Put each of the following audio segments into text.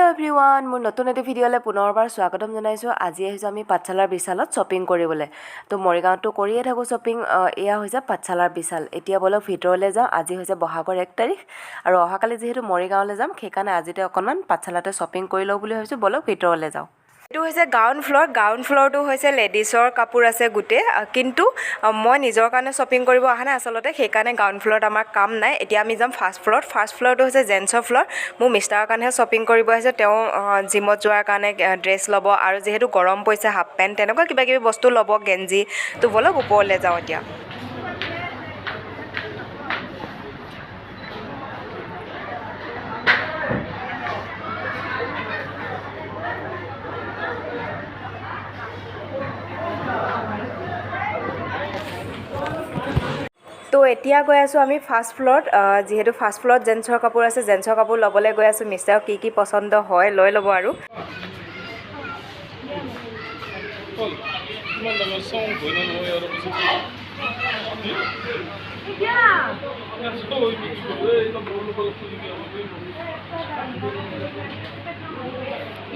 Everyone মোৰ নতুন এটা ভিডিঅ'লৈ পুনৰবাৰ স্বাগতম জনাইছোঁ। আজি আহিছোঁ আমি পাঠশালাৰ বিশালত শ্বপিং কৰিবলৈ। তো মৰিগাঁৱতো কৰিয়ে থাকোঁ শ্বপিং। এয়া হৈছে পাঠশালাৰ বিশাল। এতিয়া বলক ভিতৰলৈ যাওঁ। আজি হৈছে বহাগৰ 1 তাৰিখ আৰু অহাকালি যিহেতু মৰিগাঁৱলৈ যাম, সেইকাৰণে আজিতে অকণমান পাঠশালাতে শ্বপিং কৰি লওঁ বুলি ভাবিছোঁ। বলক ভিতৰলৈ যাওঁ। এইটো হৈছে গ্ৰাউণ্ড ফ্ল'ৰ। গ্ৰাউণ্ড ফ্ল'ৰটো হৈছে লেডিছৰ কাপোৰ আছে গোটেই, কিন্তু মই নিজৰ কাৰণে শ্বপিং কৰিব অহা নাই আচলতে, সেইকাৰণে গ্ৰাউণ্ড ফ্ল'ৰত আমাৰ কাম নাই। এতিয়া আমি যাম ফাৰ্ষ্ট ফ্ল'ৰত। ফাৰ্ষ্ট ফ্ল'ৰটো হৈছে জেন্টছৰ ফ্ল'ৰ। মোৰ মিষ্টাৰৰ কাৰণেহে শ্বপিং কৰিব আহিছোঁ। তেওঁ জিমত যোৱাৰ কাৰণে ড্ৰেছ ল'ব আৰু যিহেতু গৰম পৰিছে হাফ পেণ্ট তেনেকুৱা কিবা কিবি বস্তু ল'ব, গেঞ্জি। তো বলক ওপৰলৈ যাওঁ এতিয়া। তো এতিয়া গৈ আছোঁ আমি ফাৰ্ষ্ট ফ্ল'ৰত। যিহেতু ফাৰ্ষ্ট ফ্ল'ৰত জেন্টছৰ কাপোৰ আছে, জেন্টছৰ কাপোৰ ল'বলৈ গৈ আছোঁ। মিষ্টাৰক কি পচন্দ হয় লৈ ল'ব আৰু।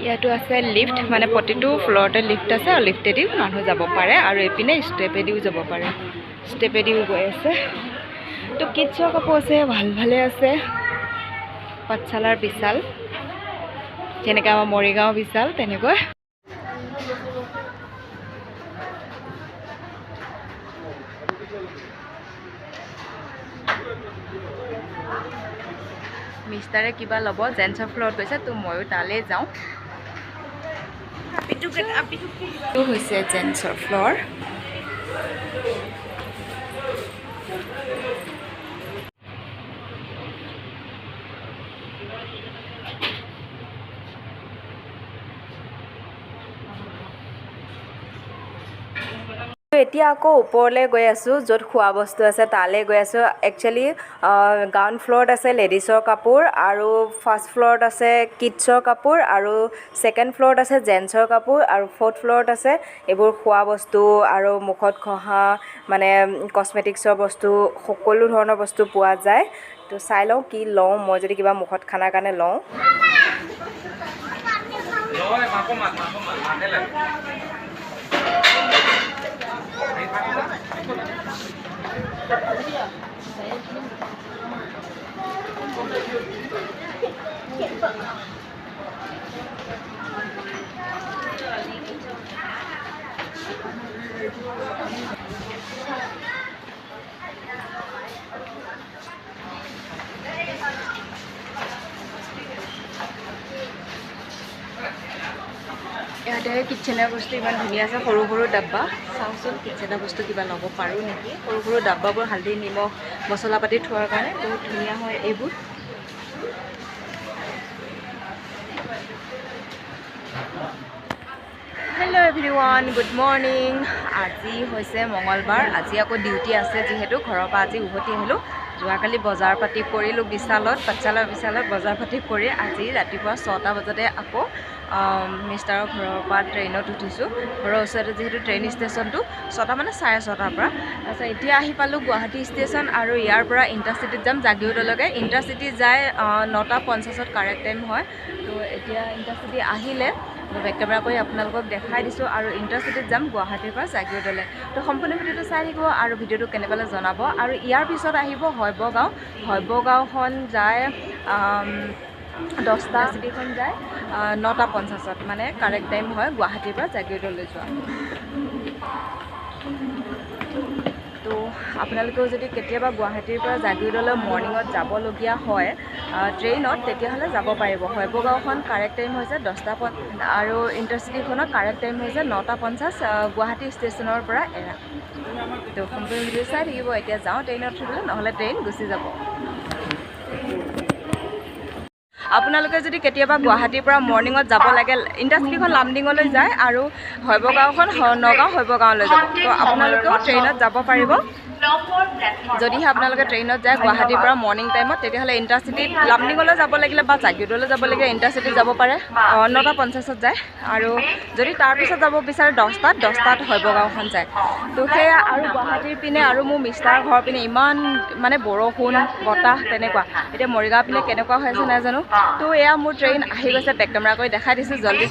ইয়াতো আছে লিফ্ট, মানে প্ৰতিটো ফ্ল'ৰতে লিফ্ট আছে আৰু লিফ্টেদি মানুহ যাব পাৰে আৰু এইপিনে ষ্টেপেদিও যাব পাৰে। ষ্টেপেদিও গৈ আছে। তো কিডছৰ কাপোৰ আছে, ভালে আছে। পাঠশালাৰ বিশাল, যেনেকৈ আমাৰ মৰিগাঁও বিশাল তেনেকৈ। মিষ্টাৰে কিবা ল'ব, জেন্টছৰ ফ্ল'ৰত গৈছে, তো ময়ো তালৈ যাওঁ। এইটো হৈছে জেন্টছৰ ফ্ল'ৰ। এতিয়া আকৌ ওপৰলৈ গৈ আছোঁ, য'ত খোৱা বস্তু আছে তালৈ গৈ আছোঁ। একচুৱেলি গ্ৰাউণ্ড ফ্ল'ৰত আছে লেডিছৰ কাপোৰ আৰু ফাৰ্ষ্ট ফ্ল'ৰত আছে কিডছৰ কাপোৰ আৰু ছেকেণ্ড ফ্ল'ৰত আছে জেন্টছৰ কাপোৰ আৰু ফ'ৰ্থ ফ্ল'ৰত আছে এইবোৰ খোৱা বস্তু আৰু মুখত ঘঁহা মানে কছমেটিক্সৰ বস্তু, সকলো ধৰণৰ বস্তু পোৱা যায়। তো চাই লওঁ কি লওঁ, মই যদি কিবা মুখত খানাৰ কাৰণে লওঁ। ইয়াতে কিটচেনৰ বস্তু ইমান ধুনীয়া আছে, সৰু সৰু ডাব্বা। চাওঁচোন কিটচেনৰ বস্তু কিবা ল'ব পাৰোঁ নেকি। সৰু সৰু ডাব্বাবোৰ হালধি নিমখ মছলা পাতি থোৱাৰ কাৰণে বহুত ধুনীয়া হয় এইবোৰ। Hello' everyone, good morning. আজি হৈছে মঙলবাৰ। আজি আকৌ ডিউটি আছে, যিহেতু ঘৰৰ পৰা আজি উভতি আহিলোঁ। যোৱাকালি বজাৰ পাতি কৰিলোঁ বিশালত, পাঠশালা বিশালত বজাৰ পাতি কৰি আজি ৰাতিপুৱা 6টা বজাতে আকৌ মিষ্টাৰৰ ঘৰৰ পৰা ট্ৰেইনত উঠিছোঁ। ঘৰৰ ওচৰতে যিহেতু ট্ৰেইন ষ্টেচনটো 6টা মানে 6:30 পৰা। তাৰপিছত এতিয়া আহি পালোঁ গুৱাহাটী ষ্টেচন আৰু ইয়াৰ পৰা ইণ্টাৰচিটিত যাম জাগিৰোডলৈকে। ইণ্টাৰচিটি যায় 9:50 কাৰেক্ট টাইম হয়। তো এতিয়া ইণ্টাৰচিটি আহিলে বেক কেমেৰা কৰি আপোনালোকক দেখাই দিছোঁ আৰু ইণ্টাৰচিটিত যাম গুৱাহাটীৰ পৰা জাগিৰোডলৈ। তো সম্পূৰ্ণ ভিডিঅ'টো চাই থাকিব আৰু ভিডিঅ'টো কেনেকুৱা লাগে জনাব। আৰু ইয়াৰ পিছত আহিব শৈবগাঁও। শৈবগাঁওখন যায় 10টা, চিটিখন যায় 9:50, মানে কাৰেক্ট টাইম হয় গুৱাহাটীৰ পৰা জাগিৰোডলৈ যোৱা। তো আপোনালোকেও যদি কেতিয়াবা গুৱাহাটীৰ পৰা জাগিৰোডলৈ মৰ্ণিঙত যাবলগীয়া হয় ট্ৰেইনত, তেতিয়াহ'লে যাব পাৰিব। শৈবগাঁওখন কাৰেক্ট টাইম হৈছে 10টা আৰু ইণ্টাৰচিটিখনৰ কাৰেক্ট টাইম হৈছে 9:50 গুৱাহাটী ষ্টেচনৰ পৰা এৰা। তো সম্পূৰ্ণ ভিডিঅ' চাই থাকিব। এতিয়া যাওঁ ট্ৰেইনত উঠিবলৈ, নহ'লে ট্ৰেইন গুচি যাব। আপোনালোকে যদি কেতিয়াবা গুৱাহাটীৰ পৰা মৰ্ণিঙত যাব লাগে, ইণ্টাৰচিটিখন লামডিঙলৈ যায় আৰু শৈবগাঁওখন নগাঁও শৈবগাঁৱলৈ যাব। তো আপোনালোকেও ট্ৰেইনত যাব পাৰিব। যদিহে আপোনালোকে ট্ৰেইনত যায় গুৱাহাটীৰ পৰা মৰ্ণিং টাইমত তেতিয়াহ'লে ইণ্টাৰচিটিত লামডিঙলৈ যাব লাগিলে বা জাগিৰোডলৈ যাব লাগিলে ইণ্টাৰচিটিত যাব পাৰে 9:50ত যায় আৰু যদি তাৰপিছত যাব বিচাৰে 10টাত শৈবগাঁওখন যায় তো সেয়া আৰু গুৱাহাটীৰ পিনে আৰু মোৰ মিষ্টাৰ ঘৰৰ পিনে ইমান মানে বৰষুণ বতাহ তেনেকুৱা এতিয়া মৰিগাঁও পিনে কেনেকুৱা হৈ আছে নাজানো তো এয়া মোৰ ট্ৰেইন আহি গৈছে বেক কেমেৰা কৰি দেখাই দিছোঁ জল্দি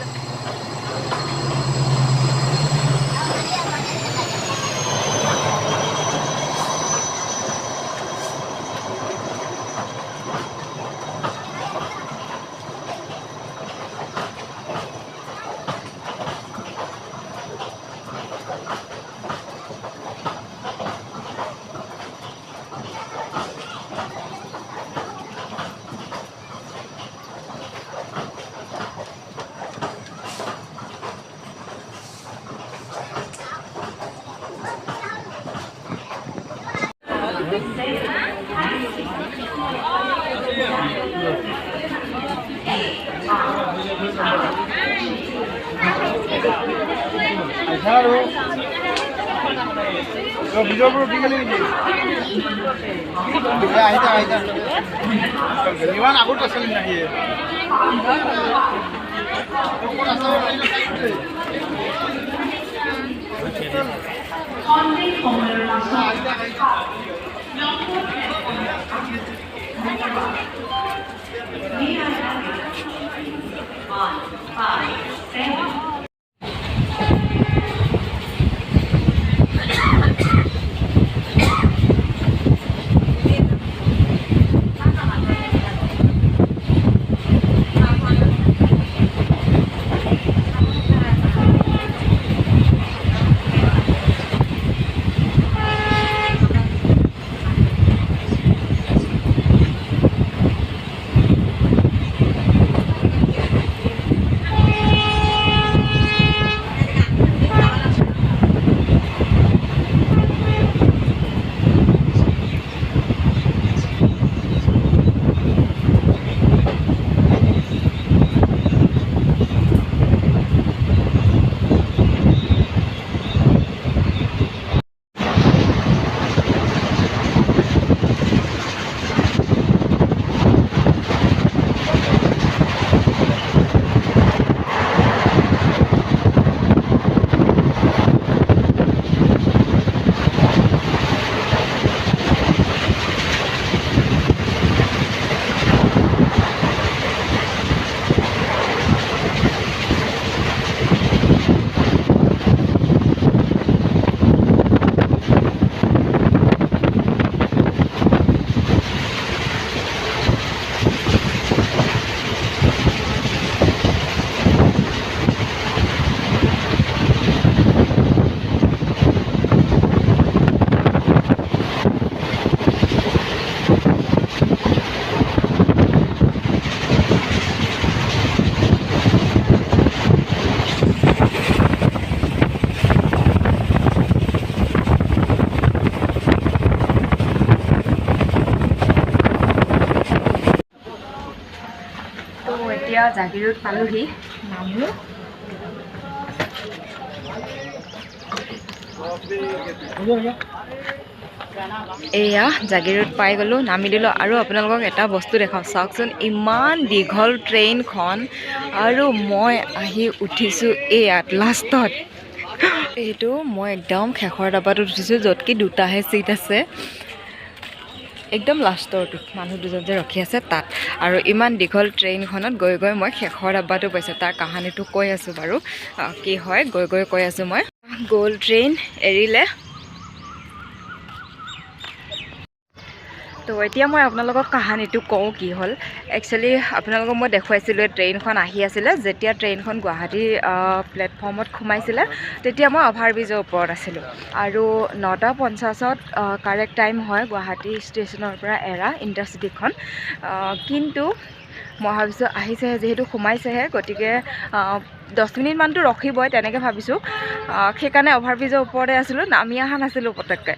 জাগিৰোড পালোহি নামো এয়া জাগিৰোড পাই গ'লো নামি দিলোঁ আৰু আপোনালোকক এটা বস্তু দেখাওঁ চাওকচোন ইমান দীঘল ট্ৰেইনখন আৰু মই আহি উঠিছোঁ ইয়াত লাষ্টত এইটো মই একদম শেষৰ ডাব্বাটোত উঠিছোঁ য'ত কি দুটাহে ছিট আছে একদম লাষ্টৰটোত মানুহ দুজন যে ৰখি আছে তাত আৰু ইমান দীঘল ট্ৰেইনখনত গৈ গৈ মই শেষৰ ডাব্বাটো পাইছোঁ তাৰ কাহানীটো কৈ আছোঁ বাৰু কি হয় গৈ গৈ কৈ আছোঁ মই গ'ল ট্ৰেইন এৰিলে তো এতিয়া মই আপোনালোকক কাহানীটো কওঁ কি হ'ল একচুৱেলি আপোনালোকক মই দেখুৱাইছিলোঁ ট্ৰেইনখন আহি আছিলে যেতিয়া ট্ৰেইনখন গুৱাহাটী প্লেটফৰ্মত সোমাইছিলে তেতিয়া মই অভাৰব্ৰিজৰ ওপৰত আছিলোঁ আৰু 9:50ত কাৰেক্ট টাইম হয় গুৱাহাটী ষ্টেচনৰ পৰা এৰা ইণ্টাৰচিটিখন কিন্তু মই ভাবিছোঁ আহিছেহে যিহেতু সোমাইছেহে গতিকে 10 মিনিটমানটো ৰখিবই তেনেকৈ ভাবিছোঁ সেইকাৰণে অভাৰব্ৰিজৰ ওপৰতে আছিলোঁ নামি অহা নাছিলোঁ পটককৈ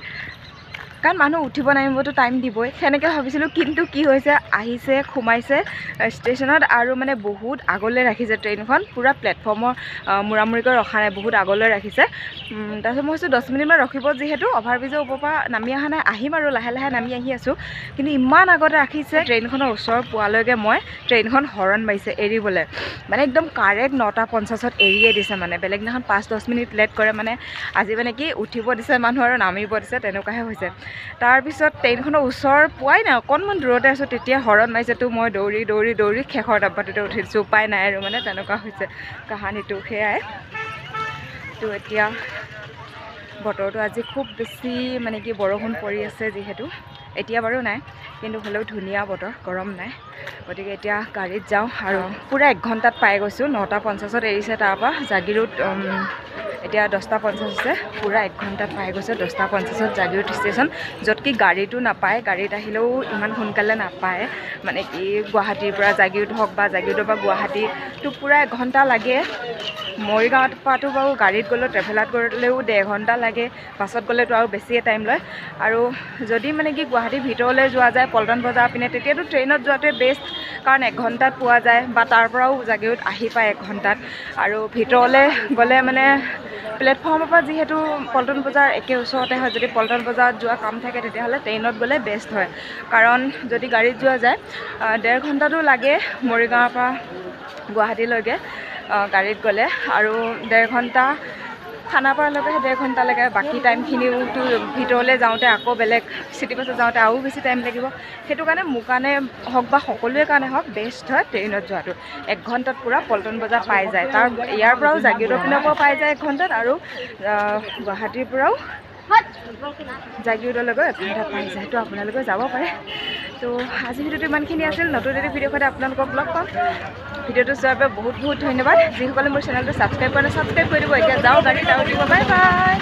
কাৰণ মানুহ উঠিব নামিবতো টাইম দিবই সেনেকৈ ভাবিছিলোঁ কিন্তু কি হৈছে আহিছে সোমাইছে ষ্টেচনত আৰু মানে বহুত আগলৈ ৰাখিছে ট্ৰেইনখন পূৰা প্লেটফৰ্মৰ মূৰামূৰিকৈ ৰখা নাই বহুত আগলৈ ৰাখিছে তাৰপিছত মই ভাবিছোঁ 10 মিনিটমান ৰখিব যিহেতু অভাৰব্ৰিজৰ ওপৰৰ পৰা নামি অহা নাই আহিম আৰু লাহে লাহে নামি আহি আছোঁ কিন্তু ইমান আগতে ৰাখিছে ট্ৰেইনখনৰ ওচৰ পোৱালৈকে মই ট্ৰেইনখন হৰণ মাৰিছে এৰিবলৈ মানে একদম কাৰেক্ট 9:50 এৰিয়ে দিছে মানে বেলেগ দিনাখন 5-10 মিনিট লেট কৰে মানে আজি মানে কি উঠিব দিছে মানুহ আৰু নামিব দিছে তেনেকুৱাহে হৈছে তাৰপিছত ট্ৰেইনখনৰ ওচৰ পোৱাই নাই অকণমান দূৰতে আছোঁ তেতিয়া হৰণ মাৰিছেতো মই দৌৰি দৌৰি দৌৰি শেষৰ ডাব্বাটোতে উঠিছোঁ উপায় নাই আৰু মানে তেনেকুৱা হৈছে কাহানীটো সেয়াই তো এতিয়া বতৰটো আজি খুব বেছি মানে কি বৰষুণ পৰি আছে যিহেতু এতিয়া বাৰু নাই কিন্তু হ'লেও ধুনীয়া বতৰ গৰম নাই গতিকে এতিয়া গাড়ীত যাওঁ আৰু পূৰা 1 ঘণ্টাত পাই গৈছোঁ 9:50 এৰিছে তাৰপৰা জাগিৰোড এতিয়া 10:50 হৈছে পূৰা 1 ঘণ্টাত পাই গৈছোঁ 10:50 জাগিৰোড ষ্টেচন য'ত কি গাড়ীটো নাপায় গাড়ীত আহিলেও ইমান সোনকালে নাপায় মানে কি গুৱাহাটীৰ পৰা জাগিৰোড হওক বা জাগিৰোডৰ পৰা গুৱাহাটীটো পূৰা 1 ঘণ্টা লাগে মৰিগাঁৱত পৰাটো বাৰু গাড়ীত গ'লেও ট্ৰেভেলাৰত গ'লেও 1.5 ঘণ্টা লাগে বাছত গ'লেতো আৰু বেছিয়ে টাইম লয় আৰু যদি মানে কি গুৱাহাটীৰ ভিতৰলৈ যোৱা যায় পল্টন বজাৰ পিনে তেতিয়াতো ট্ৰেইনত যোৱাটোৱে বেষ্ট কাৰণ 1 ঘণ্টাত পোৱা যায় বা তাৰ পৰাও জাগিৰোড আহি পায় 1 ঘণ্টাত আৰু ভিতৰলৈ গ'লে মানে প্লেটফৰ্মৰ পৰা যিহেতু পল্টন বজাৰ একে ওচৰতে হয় যদি পল্টন বজাৰত যোৱা কাম থাকে তেতিয়াহ'লে ট্ৰেইনত গ'লে বেষ্ট হয় কাৰণ যদি গাড়ীত যোৱা যায় 1.5 ঘণ্টাটো লাগে মৰিগাঁৱৰ পৰা গুৱাহাটীলৈকে গাড়ীত গ'লে আৰু 1.5 ঘণ্টা খানাপাৰালৈকে 1.5 ঘণ্টা লাগে বাকী টাইমখিনিওতো ভিতৰলৈ যাওঁতে আকৌ বেলেগ চিটি বাছত যাওঁতে আৰু বেছি টাইম লাগিব সেইটো কাৰণে মোৰ কাৰণে হওক বা সকলোৰে কাৰণে হওক বেষ্ট হয় ট্ৰেইনত যোৱাটো 1 ঘণ্টাত পূৰা পল্টন বজাৰ পাই যায় তাৰ ইয়াৰ পৰাও জাগিৰোডৰ পিনৰ পৰাও পাই যায় 1 ঘণ্টাত আৰু গুৱাহাটীৰ পৰাও জাগিৰোডলৈকে 1 ঘণ্টাত পাই যায় তো আপোনালোকে যাব পাৰে তো আজি ভিডিঅ'টো ইমানখিনি আছিল নতুন এটি ভিডিঅ' সৈতে আপোনালোকক লগ পাম ভিডিঅ'টো চোৱাৰ বাবে বহুত বহুত ধন্যবাদ যিসকলে মোৰ চেনেলটো ছাবস্ক্ৰাইব কৰা নাই ছাবস্ক্ৰাইব কৰি দিব এতিয়া যাওঁ গাড়ীত আৰু দিব বাই বাই